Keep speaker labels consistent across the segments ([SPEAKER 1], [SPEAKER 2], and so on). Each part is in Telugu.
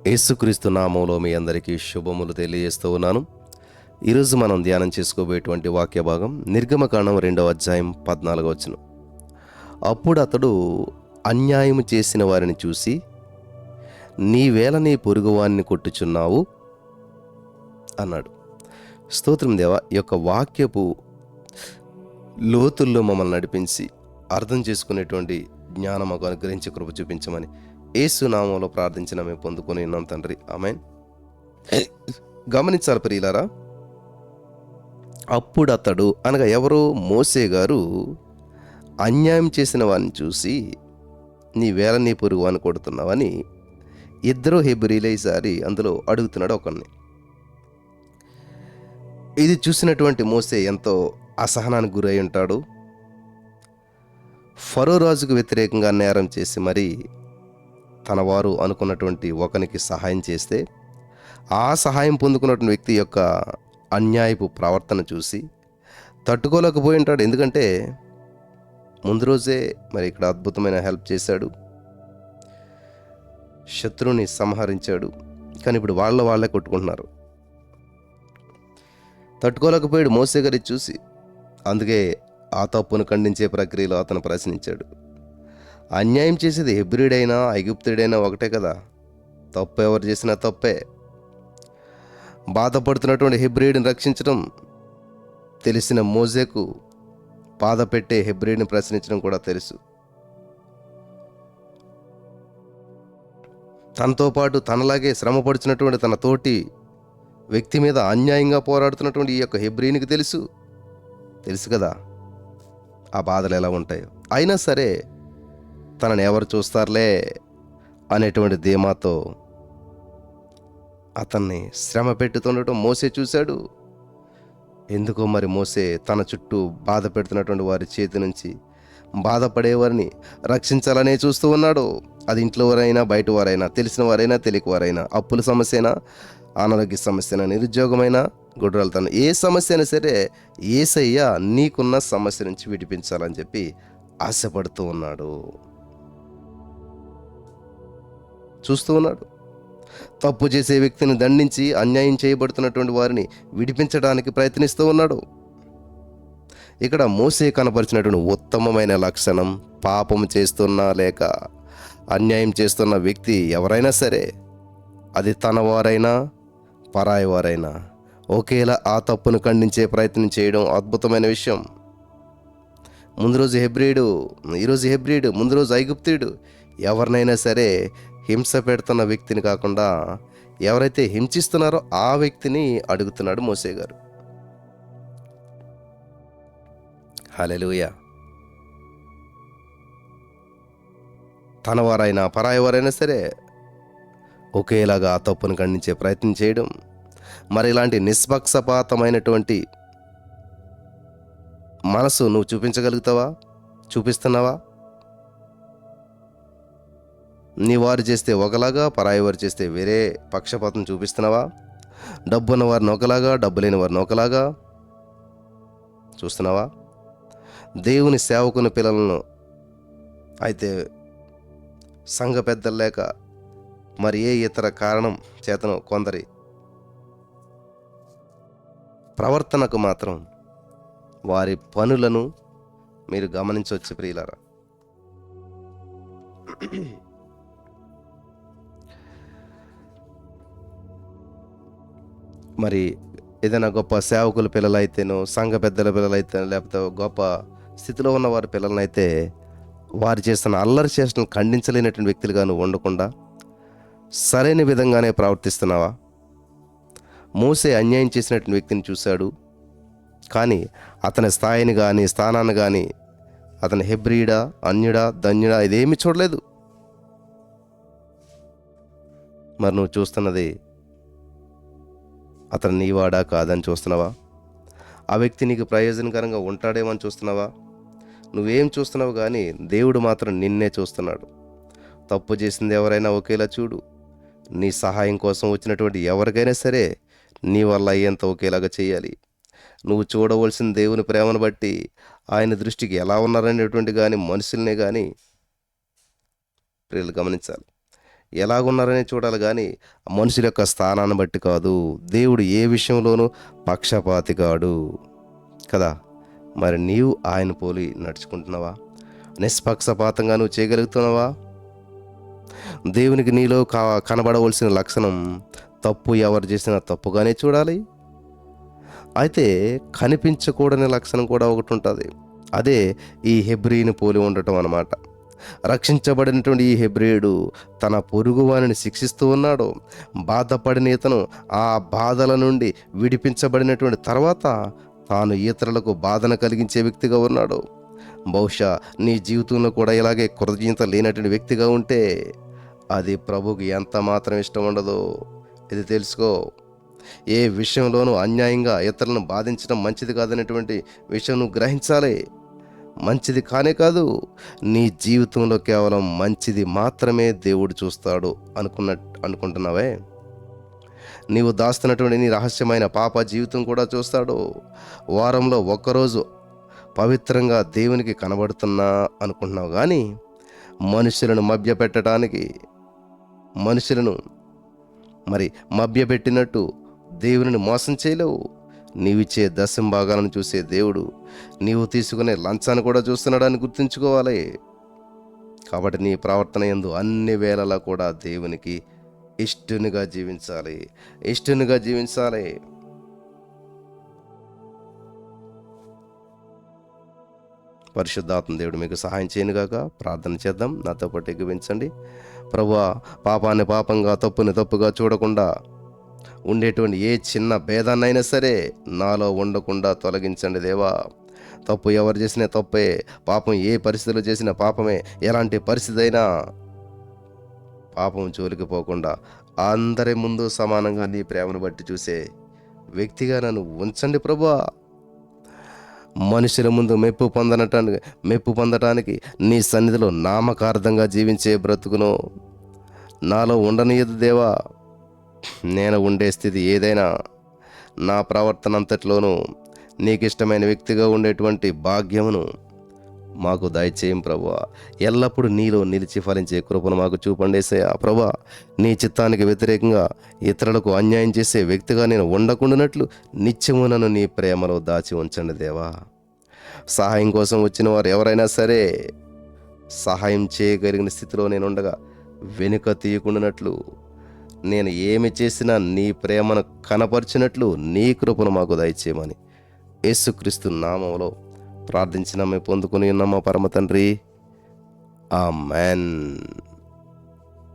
[SPEAKER 1] యేసుక్రీస్తు నామంలో మీ అందరికీ శుభములు తెలియజేస్తూ ఉన్నాను. ఈరోజు మనం ధ్యానం చేసుకోబోయేటువంటి వాక్య భాగం నిర్గమకాండం 2వ అధ్యాయం 14వ వచనం. అప్పుడు అతడు అన్యాయము చేసిన వారిని చూసి, నీవేళ నీ పొరుగువాన్ని కొట్టుచున్నావు అన్నాడు. స్తోత్రం దేవా, ఈ యొక్క వాక్యపు లోతుల్లో మమ్మల్ని నడిపించి అర్థం చేసుకునేటువంటి జ్ఞానం మాకు అనుగ్రహించి కృప చూపించమని యేసు నామంలో ప్రార్థించిన మేము పొందుకొని ఉన్నాం తండ్రి, ఆమేన్. గమనించాలి ప్రియులారా, అప్పుడు అతడు అనగా ఎవరో మోసే గారు అన్యాయం చేసిన వాడిని చూసి, నీవేళ నీ పొరుగు అని కొడుతున్నావని ఇద్దరు హెబ్రీలే ఈసారి అందులో అడుగుతున్నాడు ఒకరిని. ఇది చూసినటువంటి మోసే ఎంతో అసహనానికి గురై ఉంటాడు. ఫరో రాజుకు వ్యతిరేకంగా నేరం చేసి మరి తన వారు అనుకున్నటువంటి ఒకనికి సహాయం చేస్తే, ఆ సహాయం పొందుకున్నటువంటి వ్యక్తి యొక్క అన్యాయపు ప్రవర్తన చూసి తట్టుకోలేకపోయి ఉంటాడు. ఎందుకంటే ముందు రోజే మరి ఇక్కడ అద్భుతమైన హెల్ప్ చేశాడు, శత్రువుని సంహరించాడు. కానీ ఇప్పుడు వాళ్ళే కొట్టుకుంటున్నారు. తట్టుకోలేకపోయాడు మోసే గారి చూసి. అందుకే ఆ తప్పును ఖండించే ప్రక్రియలో అతను ప్రశ్నించాడు. అన్యాయం చేసేది హెబ్రీడైనా ఐగుప్తుడైనా ఒకటే కదా, తప్పు ఎవరు చేసినా తప్పే. బాధపడుతున్నటువంటి హెబ్రీడిని రక్షించడం తెలిసిన మోసేకు బాధ పెట్టే హెబ్రీడిని ప్రశ్నించడం కూడా తెలుసు. తనతో పాటు తనలాగే శ్రమపడుచున్నటువంటి తన తోటి వ్యక్తి మీద అన్యాయంగా పోరాడుతున్నటువంటి ఈ యొక్క హెబ్రీనికి తెలుసు కదా ఆ బాధలు ఎలా ఉంటాయో. అయినా సరే తనని ఎవరు చూస్తారులే అనేటువంటి ధీమాతో అతన్ని శ్రమ పెట్టుతుండటం మోసే చూశాడు. ఎందుకో మరి మోసే తన చుట్టూ బాధ పెడుతున్నటువంటి వారి చేతి నుంచి బాధపడేవారిని రక్షించాలనే చూస్తూ ఉన్నాడు. అది ఇంట్లో వారైనా బయట వారైనా, తెలిసిన వారైనా తెలియక వారైనా, అప్పుల సమస్యనా, అనారోగ్య సమస్యనా, నిరుద్యోగమైనా, గుడ్రాలతనం, ఏ సమస్య అయినా సరే యేసయ్య నీకున్న సమస్య నుంచి విడిపించాలని చెప్పి ఆశపడుతూ ఉన్నాడు, చూస్తూ ఉన్నాడు. తప్పు చేసే వ్యక్తిని దండించి అన్యాయం చేయబడుతున్నటువంటి వారిని విడిపించడానికి ప్రయత్నిస్తూ ఉన్నాడు. ఇక్కడ మోసే కనపరిచినటువంటి ఉత్తమమైన లక్షణం, పాపం చేస్తున్నా లేక అన్యాయం చేస్తున్న వ్యక్తి ఎవరైనా సరే, అది తన వారైనా పరాయి వారైనా ఒకేలా ఆ తప్పును ఖండించే ప్రయత్నం చేయడం అద్భుతమైన విషయం. ముందు రోజు హెబ్రీడు, ఈరోజు హెబ్రీడు, ముందు రోజు ఐగుప్తీయుడు. ఎవరినైనా సరే హింస పెడుతున్న వ్యక్తిని కాకుండా ఎవరైతే హింసిస్తున్నారో ఆ వ్యక్తిని అడుగుతున్నాడు మోసే గారు. హల్లెలూయా. తన వారైనా పరాయి వారైనా సరే ఒకేలాగా ఆ తప్పును ఖండించే ప్రయత్నం చేయడం. మరి ఇలాంటి నిష్పక్షపాతమైనటువంటి మనసు నువ్వు చూపించగలుగుతావా? చూపిస్తున్నావా? నీ వారు చేస్తే ఒకలాగా, పరాయి వారు చేస్తే వేరే పక్షపాతం చూపిస్తున్నావా? డబ్బున్న వారిని ఒకలాగా, డబ్బు లేని వారిని ఒకలాగా చూస్తున్నావా? దేవుని సేవకుని పిల్లలను అయితే సంఘ పెద్దలు లేక మరి ఏ ఇతర కారణం చేతనో కొందరి ప్రవర్తనకు మాత్రం వారి పనులను మీరు గమనించవచ్చు ప్రియులారా. మరి ఏదైనా గొప్ప సేవకుల పిల్లలైతేనో, సంఘ పెద్దల పిల్లలైతే, లేకపోతే గొప్ప స్థితిలో ఉన్న వారి పిల్లలనైతే వారు చేస్తున్న అల్లరి చేష్టను ఖండించలేనటువంటి వ్యక్తులుగా నువ్వు ఉండకుండా సరైన విధంగానే ప్రవర్తిస్తున్నావా? మోసే అన్యాయం చేసినటువంటి వ్యక్తిని చూశాడు, కానీ అతని స్థాయిని కానీ స్థానాన్ని కానీ అతని హెబ్రీడా, అన్యుడా, ధన్యుడా ఇదేమీ చూడలేదు. మరి నువ్వు చూస్తున్నది అతను నీవాడా కాదని చూస్తున్నావా? ఆ వ్యక్తి నీకు ప్రయోజనకరంగా ఉంటాడేమో అని చూస్తున్నావా? నువ్వేం చూస్తున్నావు కానీ దేవుడు మాత్రం నిన్నే చూస్తున్నాడు. తప్పు చేసింది ఎవరైనా ఒకేలా చూడు. నీ సహాయం కోసం వచ్చినటువంటి ఎవరికైనా సరే నీ వల్ల అయ్యేంత ఒకేలాగా చేయాలి. నువ్వు చూడవలసిన దేవుని ప్రేమను బట్టి ఆయన దృష్టికి ఎలా ఉన్నారనేటువంటి కానీ మనుషుల్నే కానీ ప్రియులు గమనించాలి. ఎలాగున్నారని చూడాలి కానీ మనుషుల యొక్క స్థానాన్ని బట్టి కాదు. దేవుడు ఏ విషయంలోనూ పక్షపాతి కాడు కదా. మరి నీవు ఆయన పోలి నడుచుకుంటున్నావా? నిష్పక్షపాతంగా నువ్వు చేయగలుగుతున్నావా? దేవునికి నీలో కనబడవలసిన లక్షణం తప్పు ఎవరు చేసినా తప్పుగానే చూడాలి. అయితే కనిపించకూడని లక్షణం కూడా ఒకటి ఉంటుంది. అదే ఈ హెబ్రీని పోలి ఉండటం అన్నమాట. రక్షించబడినటువంటి ఈ హెబ్రీయుడు తన పొరుగువానిని శిక్షిస్తూ ఉన్నాడు. బాధపడిన ఇతను ఆ బాధల నుండి విడిపించబడినటువంటి తర్వాత తాను ఇతరులకు బాధను కలిగించే వ్యక్తిగా ఉన్నాడు. బహుశా నీ జీవితంలో కూడా ఇలాగే కృతజ్ఞత లేనటువంటి వ్యక్తిగా ఉంటే అది ప్రభువుకి ఎంత మాత్రం ఇష్టం ఉండదో ఇది తెలుసుకో. ఏ విషయంలోనూ అన్యాయంగా ఇతరులను బాధించడం మంచిది కాదనేటువంటి విషయం నువ్వు గ్రహించాలి. మంచిది కానే కాదు, నీ జీవితంలో కేవలం మంచిది మాత్రమే దేవుడు చూస్తాడు అనుకుంటున్నావే. నీవు దాస్తున్నటువంటి నీ రహస్యమైన పాప జీవితం కూడా చూస్తాడు. వారంలో ఒక్కరోజు పవిత్రంగా దేవునికి కనబడుతున్నా అనుకుంటున్నావు కానీ మనుషులను మభ్యపెట్టడానికి, మనుషులను మభ్యపెట్టినట్టు దేవుని మోసం చేయలేవు. నీవిచ్చే దశంభాగాలను చూసే దేవుడు నీవు తీసుకునే లంచాన్ని కూడా చూస్తున్నాడని గుర్తుంచుకోవాలి. కాబట్టి నీ ప్రవర్తన యందు అన్ని వేళలా కూడా దేవునికి ఇష్టనిగా జీవించాలి, ఇష్టనిగా జీవించాలి. పరిశుద్ధాత్మ దేవుడు మీకు సహాయం చేయనుగాక. ప్రార్థన చేద్దాం. నాతో పాటు ఎగువించండి. ప్రభువా, పాపాన్ని పాపంగా, తప్పుని తప్పుగా చూడకుండా ఉండేటువంటి ఏ చిన్న భేదాన్నైనా సరే నాలో ఉండకుండా తొలగించండి దేవా. తప్పు ఎవరు చేసినా తప్పే, పాపం ఏ పరిస్థితుల్లో చేసినా పాపమే. ఎలాంటి పరిస్థితి అయినా పాపం జోలికి పోకుండా అందరి ముందు సమానంగా నీ ప్రేమను బట్టి చూసే వ్యక్తిగా నన్ను ఉంచండి ప్రభువా. మనుషుల ముందు మెప్పు పొందటానికి నీ సన్నిధిలో నామకార్థంగా జీవించే బ్రతుకును నాలో ఉండనీయదు దేవా. నేను ఉండే స్థితి ఏదైనా నా ప్రవర్తన అంతట్లోనూ నీకు ఇష్టమైన వ్యక్తిగా ఉండేటువంటి భాగ్యమును మాకు దయచేయం ప్రభువా. ఎల్లప్పుడూ నీలో నిలిచి ఫలించే కృపను మాకు చూపండేసయ్యా. ప్రభువా, నీ చిత్తానికి వ్యతిరేకంగా ఇతరులకు అన్యాయం చేసే వ్యక్తిగా నేను ఉండకుండానట్లు నిత్యము నన్ను నీ ప్రేమలో దాచి ఉంచండి దేవా. సహాయం కోసం వచ్చిన వారు ఎవరైనా సరే సహాయం చేయగలిగిన స్థితిలో నేను ఉండగా వెనుక తీయకుండానట్లు, నేను ఏమి చేసినా నీ ప్రేమను కనపరిచినట్లు నీ కృపను మాకు దయచేయమని యేసుక్రీస్తు నామములో ప్రార్థించిన మేము పొందుకుని ఉన్నాం మా పరమ తండ్రి. ఆమేన్.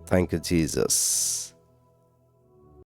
[SPEAKER 1] Thank you Jesus.